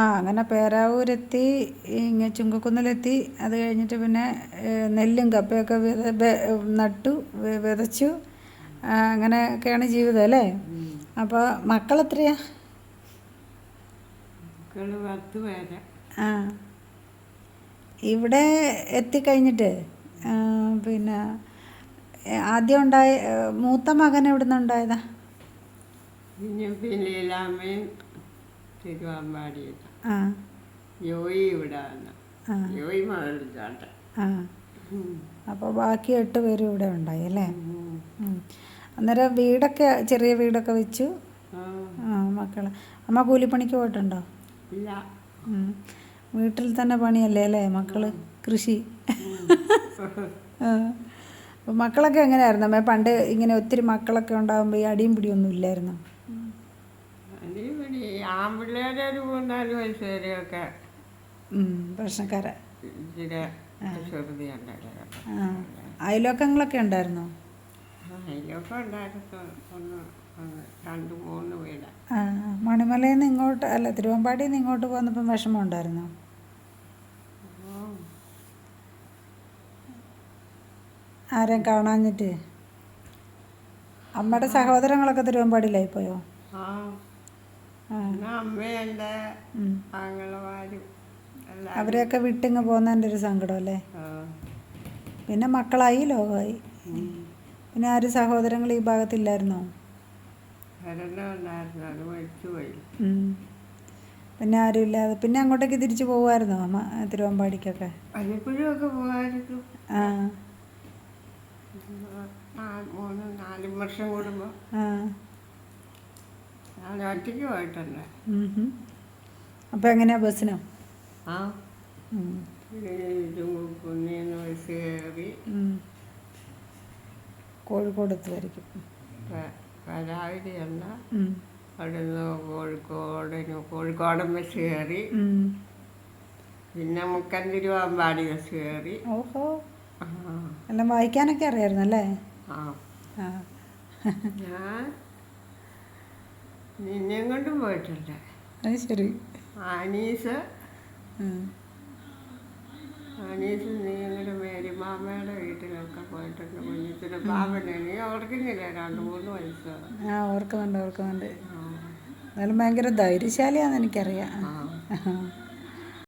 അങ്ങനെ പേരാവൂരെത്തി, ഇങ്ങനെ ചുങ്കക്കുന്നിലെത്തി. അത് കഴിഞ്ഞിട്ട് പിന്നെ നെല്ലും കപ്പയൊക്കെ നട്ടു, വിതച്ചു. അങ്ങനെയൊക്കെയാണ് ജീവിതം അല്ലേ? അപ്പോൾ മക്കളെത്രയാ? ആ, ഇവിടെ എത്തിക്കഴിഞ്ഞിട്ട് പിന്നെ ആദ്യം ഉണ്ടായ മൂത്ത മകൻ എവിടെ നിന്ന് ഉണ്ടായതാ? ആ, ആ. അപ്പോൾ ബാക്കി 8 പേരും ഇവിടെ ഉണ്ടായി അല്ലേ? അന്നേരം വീടൊക്കെ, ചെറിയ വീടൊക്കെ വെച്ചു. മക്കൾ, അമ്മ കൂലിപ്പണിക്ക് പോയിട്ടുണ്ടോ? വീട്ടിൽ തന്നെ പണിയല്ലേ അല്ലേ മക്കള്? കൃഷി. അപ്പോൾ മക്കളൊക്കെ എങ്ങനെയായിരുന്നു അമ്മേ? പണ്ട് ഇങ്ങനെ ഒത്തിരി മക്കളൊക്കെ ഉണ്ടാകുമ്പോൾ ഈ അടിയും പിടിയൊന്നും ഇല്ലായിരുന്നു? ആൺപിള്ളേരൊരു 3-4 വയസ്സ് വരെയൊക്കെ പ്രശ്നക്കാരാ. ചെറുതിയുണ്ടായിരുന്നു. അയൽവക്കങ്ങളൊക്കെ ഉണ്ടായിരുന്നോ? അതിലൊക്കെ ഉണ്ടായിരുന്നു. 2-3 വീട്. മണിമലയിൽ നിന്ന് ഇങ്ങോട്ട്, അല്ല തിരുവമ്പാടിയിൽ നിന്ന് ഇങ്ങോട്ട് പോന്നപ്പം വിഷമം ഉണ്ടായിരുന്നോ? ആരെയും കാണാഞ്ഞിട്ട്? അമ്മയുടെ സഹോദരങ്ങളൊക്കെ തിരുവമ്പാടിയിലായി പോയോ? അമ്മയുണ്ട്, ആങ്ങളമാരും അവരെയൊക്കെ വിട്ടിങ്ങ് പോകുന്നതിൻ്റെ ഒരു സങ്കടം അല്ലേ? പിന്നെ മക്കളായി, ലോകമായി. പിന്നെ ആരും സഹോദരങ്ങൾ ഈ ഭാഗത്തില്ലായിരുന്നോ? പിന്നെ ആരും ഇല്ലാതെ പിന്നെ അങ്ങോട്ടേക്ക് തിരിച്ചു പോകുമായിരുന്നോ അമ്മ, തിരുവമ്പാടിക്കൊക്കെ? ആ, 3-4 വർഷം കൂടുമ്പോൾ ഞാൻ ഒറ്റയ്ക്ക് പോയിട്ടുണ്ട്. അപ്പോൾ എങ്ങനെയാ, ബസ്സിനോ? കുന്നിന്ന് ബസ് കയറി കോഴിക്കോട് എത്തുമായിരിക്കും. രാവിലെ അല്ല, അവിടുന്ന് കോഴിക്കോടൻ ബസ് കയറി, പിന്നെ മുക്കം തിരുവമ്പാടി ബസ് കയറി. ഓഹോ, എല്ലാം വായിക്കാനൊക്കെ അറിയാമായിരുന്നല്ലേ? ഞാൻ നിന്നെയും കൊണ്ടും പോയിട്ടുണ്ട്. അത് ശരി. ആനീസ് നീങ്ങളുടെ മേരിമാമയുടെ വീട്ടിലൊക്കെ പോയിട്ടുണ്ട്. കുഞ്ഞിത്തിന് പാവനെ നീ ഓർക്കുന്നില്ലേ? 2-3 വയസ്സ്. ഓർക്കുന്നുണ്ട്. എന്നാലും ഭയങ്കര ധൈര്യശാലിയാണെന്ന് എനിക്കറിയാം.